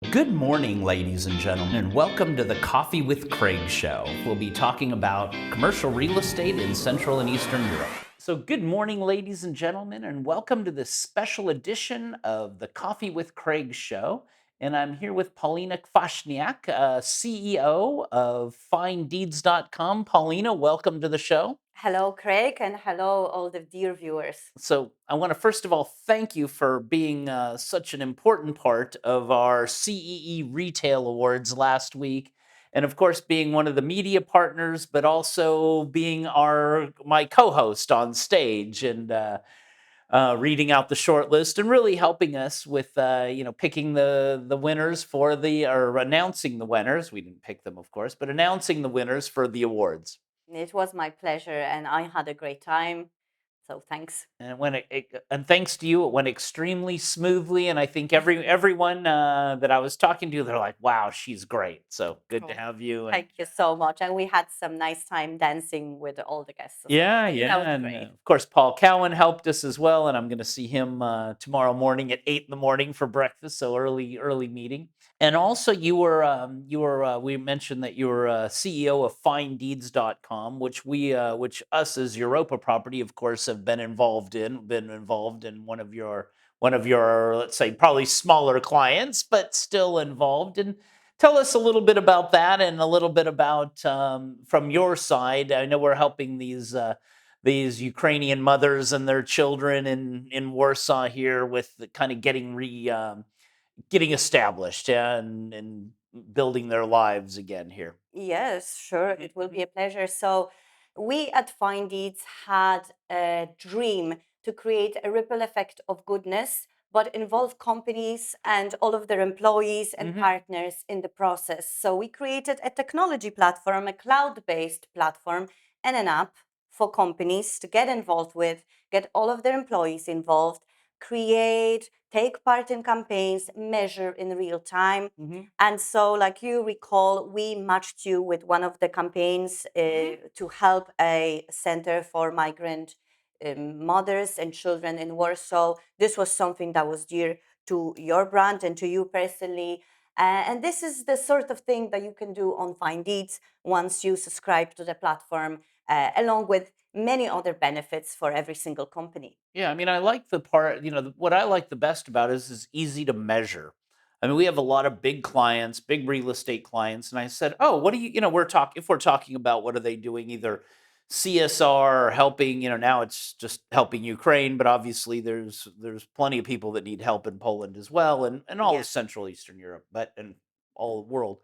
Good morning, ladies and gentlemen, and welcome to the Coffee with Craig show. We'll be talking about commercial real estate in Central and Eastern Europe. So, good morning, ladies and gentlemen, and welcome to this special edition of the Coffee with Craig show. And I'm here with Pauline Kwasniak, CEO of FindDeeds.com. Paulina, welcome to the show. Hello, Craig, and hello, all the dear viewers. So, I want to first of all thank you for being such an important part of our CEE Retail Awards last week. And of course, being one of the media partners, but also being my co-host on stage and reading out the short list and really helping us with picking the winners or announcing the winners. We didn't pick them, of course, but announcing the winners for the awards. It was my pleasure, and I had a great time. So thanks. And and thanks to you, it went extremely smoothly. And I think everyone that I was talking to, they're like, "Wow, she's great." So good to Cool. have you. And Thank you so much. And we had some nice time dancing with all the guests as well. yeah, I think that yeah, was and great. of course, Paul Cowan helped us as well. And I'm going to see him tomorrow morning at 8 in the morning for breakfast. So early meeting. And also, we mentioned that you were CEO of FindDeeds.com, which us as Europa Property, of course, have been involved in one of your, let's say, probably smaller clients, but still involved. And tell us a little bit about that, and a little bit about from your side. I know we're helping these Ukrainian mothers and their children in Warsaw here with the kind of getting established, yeah, and building their lives again here. Yes, sure. It will be a pleasure. So, we at Find Deeds had a dream to create a ripple effect of goodness, but involve companies and all of their employees and Hmm. partners in the process. So, we created a technology platform, a cloud based platform, and an app for companies to get involved with, get all of their employees involved, create, take part in campaigns, measure in real time. Hmm. And so, like you recall, we matched you with one of the campaigns to help a center for migrant mothers and children in Warsaw. This was something that was dear to your brand and to you personally. And this is the sort of thing that you can do on Find Deeds once you subscribe to the platform, along with many other benefits for every single company. Yeah, I mean, I like the part. What I like the best about it is easy to measure. I mean, we have a lot of big clients, big real estate clients, and I said, "Oh, what do you? If we're talking about what are they doing, either CSR or helping. Now it's just helping Ukraine, but obviously there's plenty of people that need help in Poland as well, and all of Yeah. Central Eastern Europe, but and all the world."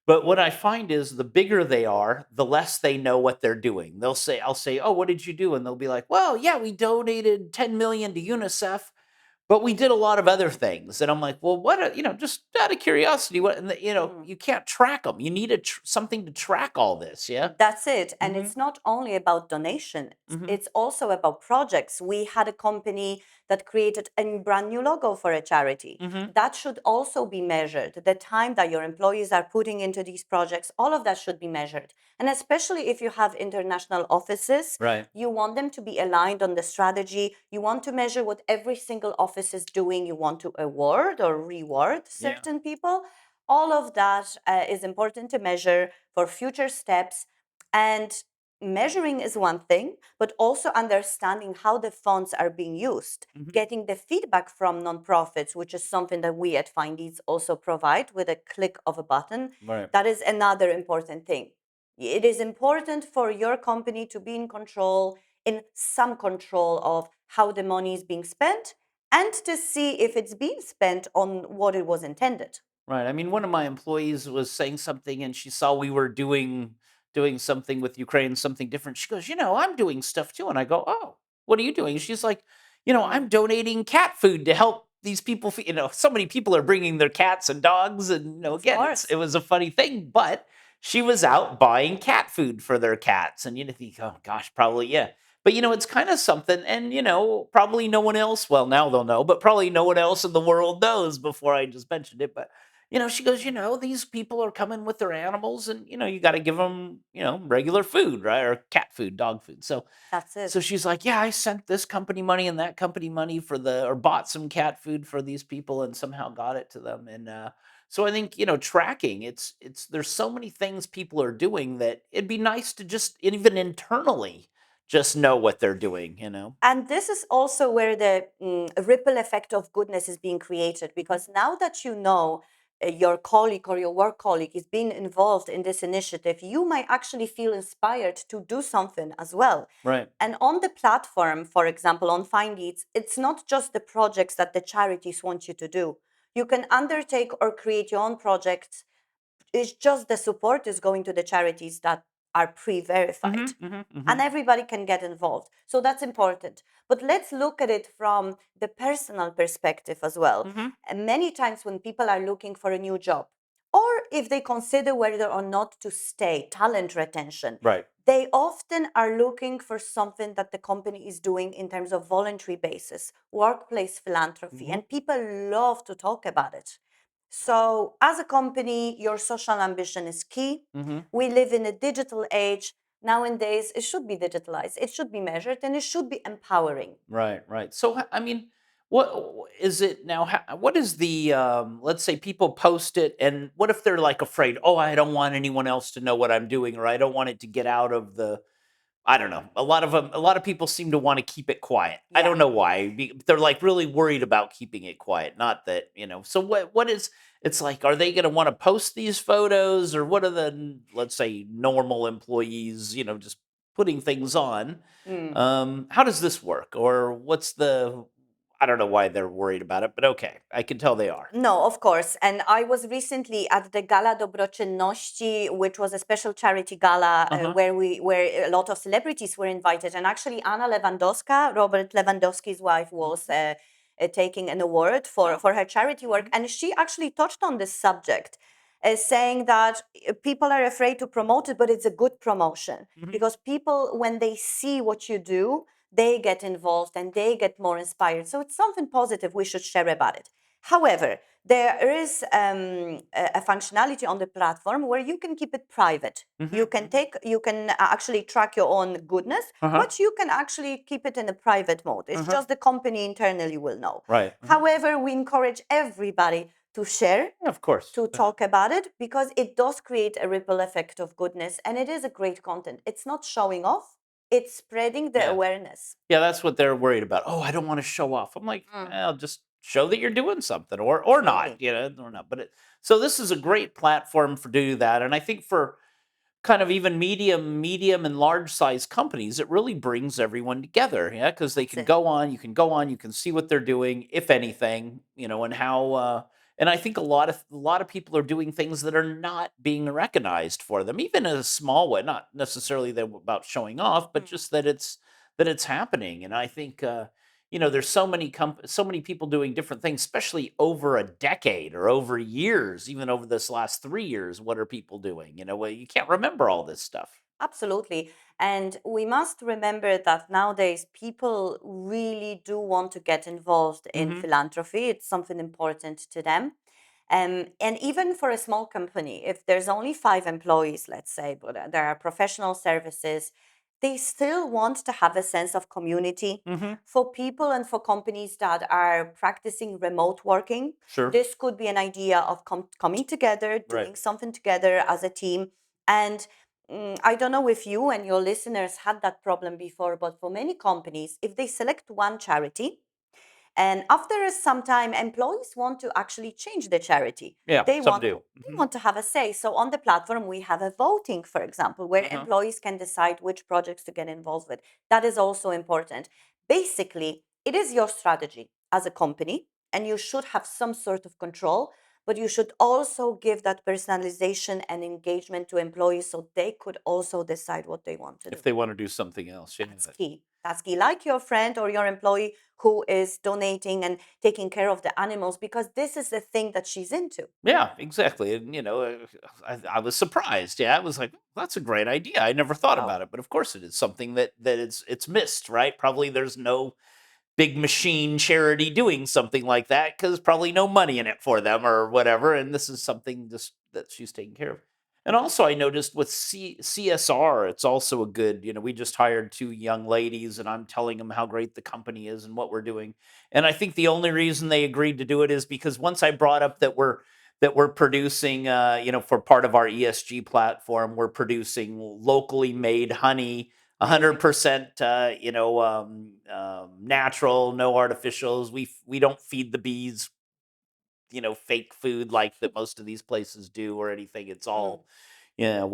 But what I find is the bigger they are, the less they know what they're doing. I'll say, "Oh, what did you do?" And they'll be like, "Well, yeah, we donated 10 million to UNICEF, but we did a lot of other things." And I'm like, "Well, just out of curiosity, what?" And Mm. you can't track them. You need something to track all this. Yeah. That's it. And Hmm. it's not only about donations, Hmm. it's also about projects. We had a company that created a brand new logo for a charity. Hmm. That should also be measured. The time that your employees are putting into these projects, all of that should be measured. And especially if you have international offices, Right. you want them to be aligned on the strategy. You want to measure what every single office is doing. You want to award or reward Yeah. certain people. All of that is important to measure for future steps, and measuring is one thing, but also understanding how the funds are being used, Hmm. getting the feedback from nonprofits, which is something that we at Findeeds also provide with a click of a button. Right. That is another important thing. It is important for your company to be in some control of how the money is being spent, and to see if it's being spent on what it was intended. Right. I mean, one of my employees was saying something, and she saw we were doing something with Ukraine, something different. She goes, "I'm doing stuff too." And I go, "Oh, what are you doing?" She's like, "I'm Mm, donating cat food to help these people. So many people are bringing their cats and dogs, and of again, it course. was a funny thing, but she was out buying cat food for their cats, and think, oh gosh, probably yeah." But it's kind of something, and probably no one else. Well, now they'll know, but probably no one else in the world knows before I just mentioned it. But she goes, these people are coming with their animals, and you got to give them, regular food, right? Or cat food, dog food. So That's so it. she's like, "Yeah, I sent this company money and that company money or bought some cat food for these people and somehow got it to them." And So I think, tracking, it's there's so many things people are doing that it'd be nice to just even internally just know what they're doing. And this is also where the ripple effect of goodness is being created, because now that you know your colleague or your work colleague is being involved in this initiative, you might actually feel inspired to do something as well. Right. And on the platform, for example, on Find Leads, it's not just the projects that the charities want you to do. You can undertake or create your own projects. It's just the support is going to the charities that are pre-verified, and everybody can get involved. So that's important. But let's look at it from the personal perspective as well. And many times when people are looking for a new job, or if they consider whether or not to stay, talent retention, Right. they often are looking for something that the company is doing in terms of voluntary basis, workplace philanthropy, and people love to talk about it. So, as a company, your social ambition is key. We live in a digital age. Nowadays, it should be digitalized, it should be measured, and it should be empowering. Right, right. So, I mean, what is it now? What is the, let's say people post it, and what if they're like afraid, oh, I don't want anyone else to know what I'm doing, or I don't want it to get out of I don't know. A lot of people seem to want to keep it quiet. I Yeah. don't know why. They're like really worried about keeping it quiet. Not that. So what is it's like, are they going to want to post these photos, or what are the, let's say, normal employees, just putting things on? Mm. How does this work? Or what's I don't know why they're worried about it, but okay. I can tell they are. No, of course. And I was recently at the Gala Dobroczynności, which was a special charity gala Uh-huh. where a lot of celebrities were invited. And actually, Anna Lewandowska, Robert Lewandowski's wife, was taking an award for her charity work. And she actually touched on this subject, saying that people are afraid to promote it, but it's a good promotion, because people, when they see what you do, they get involved and they get more inspired. So it's something positive. We should share about it. However, there is a functionality on the platform where you can keep it private. You can actually track your own goodness, Uh-huh. but you can actually keep it in a private mode. It's just the company internally will know. Right. However, we encourage everybody to share, Yeah, of course. to talk about it, because it does create a ripple effect of goodness, and it is a great content. It's not showing off, it's spreading the Yeah. awareness. Yeah, that's what they're worried about. Oh, I don't want to show off. I'm like, well, just show that you're doing something, or not, Absolutely. or not. So this is a great platform for do that, and I think for kind of even medium and large size companies, it really brings everyone together. Yeah, because they That's can it. go on, you can go on, you can see what they're doing, if anything, and how. And I think a lot of people are doing things that are not being recognized for them, even in a small way. Not necessarily that about showing off, but just that it's happening. And I think there's so many people doing different things, especially over a decade or over years, even over this last 3 years. What are people doing? Well, you can't remember all this stuff. Absolutely. And we must remember that nowadays people really do want to get involved in Hmm. philanthropy. It's something important to them. And even for a small company, if there's only 5 employees, let's say, but there are professional services, they still want to have a sense of community. Hmm. For people and for companies that are practicing remote working, Sure. this could be an idea of coming together, Right. doing something together as a team. And I don't know if you and your listeners had that problem before, but for many companies, if they select one charity, and after some time, employees want to actually change the charity. Yeah. They Some want do. to they want to have a say. So on the platform, we have a voting, for example, where Uh-huh. employees can decide which projects to get involved with. That is also important. Basically, it is your strategy as a company, and you should have some sort of control. But you should also give that personalization and engagement to employees so they could also decide what they want to do. If they want to do something else, yeah. That's key. That's key. Like your friend or your employee who is donating and taking care of the animals, because this is the thing that she's into. Yeah, exactly. And I was surprised. Yeah, I was like, that's a great idea. I never thought Oh, about it, but of course it is something that it's missed, right? Probably there's no big machine charity doing something like that because probably no money in it for them or whatever. And this is something just that she's taking care of. And also, I noticed with CSR, it's also a good. We just hired two young ladies, and I'm telling them how great the company is and what we're doing. And I think the only reason they agreed to do it is because once I brought up that that we're producing, for part of our ESG platform, we're producing locally made honey, Amazing. 100%, natural, no artificials. We don't feed the bees, fake food like that most of these places do or anything. It's Mm. all, I don't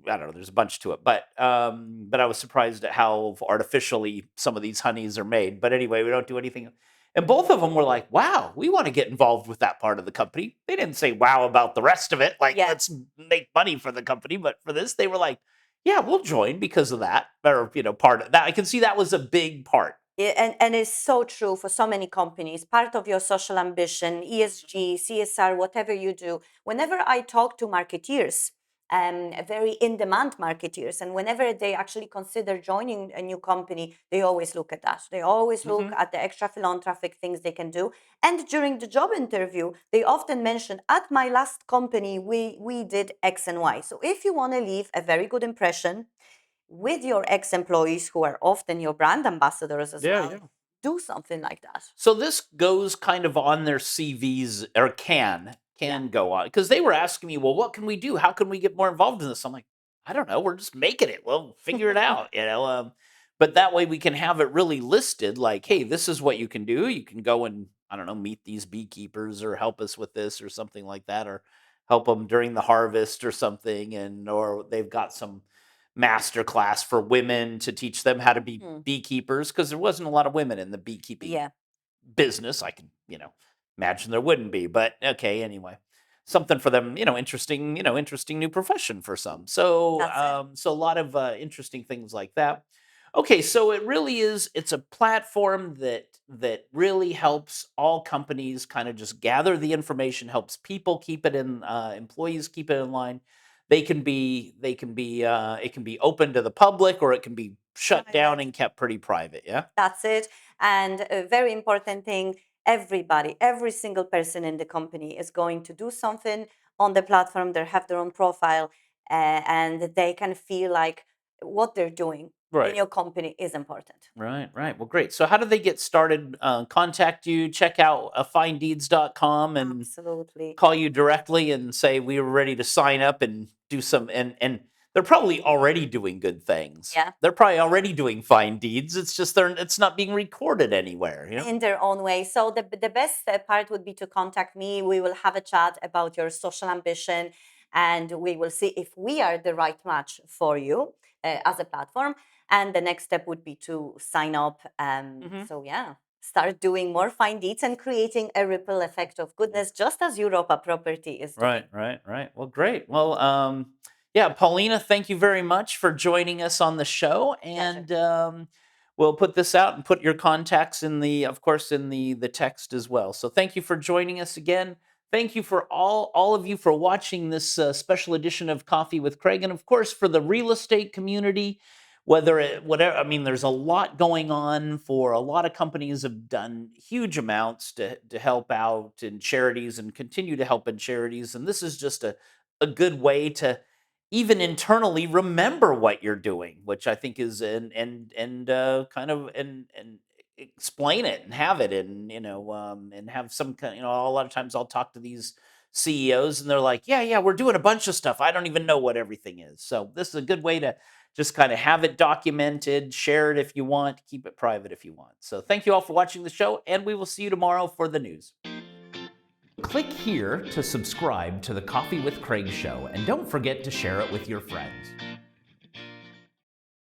know, there's a bunch to it. But I was surprised at how artificially some of these honeys are made. But anyway, we don't do anything. And both of them were like, wow, we want to get involved with that part of the company. They didn't say wow about the rest of it, like Yeah. let's make money for the company. But for this, they were like, yeah, we'll join because of that. Or, part of that. I can see that was a big part. Yeah, and it's so true for so many companies. Part of your social ambition, ESG, CSR, whatever you do. Whenever I talk to marketeers, very in-demand marketeers, and whenever they actually consider joining a new company, they always look at that. They always look at the extra philanthropic things they can do. And during the job interview, they often mention, at my last company, we did X and Y. So if you want to leave a very good impression with your ex-employees who are often your brand ambassadors as Yeah, well, yeah. do something like that. So this goes kind of on their CVs, or can Yeah. go on, because they were asking me, well, what can we do? How can we get more involved in this? I'm like, I don't know. We're just making it. We'll figure it out, But that way we can have it really listed, like, hey, this is what you can do. You can go and, I don't know, meet these beekeepers or help us with this or something like that, or help them during the harvest or something, or they've got some master class for women to teach them how to be Hmm. beekeepers, because there wasn't a lot of women in the beekeeping Yeah. business. I can, imagine there wouldn't be, but okay, anyway. Something for them, interesting new profession for some. So, That's it. so a lot of interesting things like that. Okay, so it really is. It's a platform that really helps all companies kind of just gather the information, helps people keep it in, employees keep it in line. It can be open to the public, or it can be shut Private. down and kept pretty private. Yeah. That's it. And a very important thing, everybody, every single person in the company is going to do something on the platform. They have their own profile, and they can feel like what they're doing in Right. your company is important. Right, right. Well, great. So how do they get started? Contact you, check out finddeeds.com and Absolutely. call you directly and say we were ready to sign up and do some, and they're probably already doing good things. Yeah. They're probably already doing fine deeds. It's just it's not being recorded anywhere. In their own way. So the best part would be to contact me. We will have a chat about your social ambition, and we will see if we are the right match for you as a platform. And the next step would be to sign up. So yeah, start doing more fine deeds and creating a ripple effect of goodness, just as Europa Property is doing. Right, right, right. Well, great. Well, yeah, Paulina, thank you very much for joining us on the show, Pleasure. and we'll put this out and put your contacts in of course, in the text as well. So, thank you for joining us again. Thank you for all of you for watching this special edition of Coffee with Craig, and of course for the real estate community. Whatever, I mean, there's a lot going on. For a lot of companies have done huge amounts to help out in charities and continue to help in charities. And this is just a good way to even internally remember what you're doing, which I think is, and kind of, and explain it and have it, and have some kind, a lot of times I'll talk to these CEOs and they're like, yeah, yeah, we're doing a bunch of stuff. I don't even know what everything is. So this is a good way to just kind of have it documented, share it if you want, keep it private if you want. So thank you all for watching the show, and we will see you tomorrow for the news. Click here to subscribe to the Coffee with Craig show, and don't forget to share it with your friends.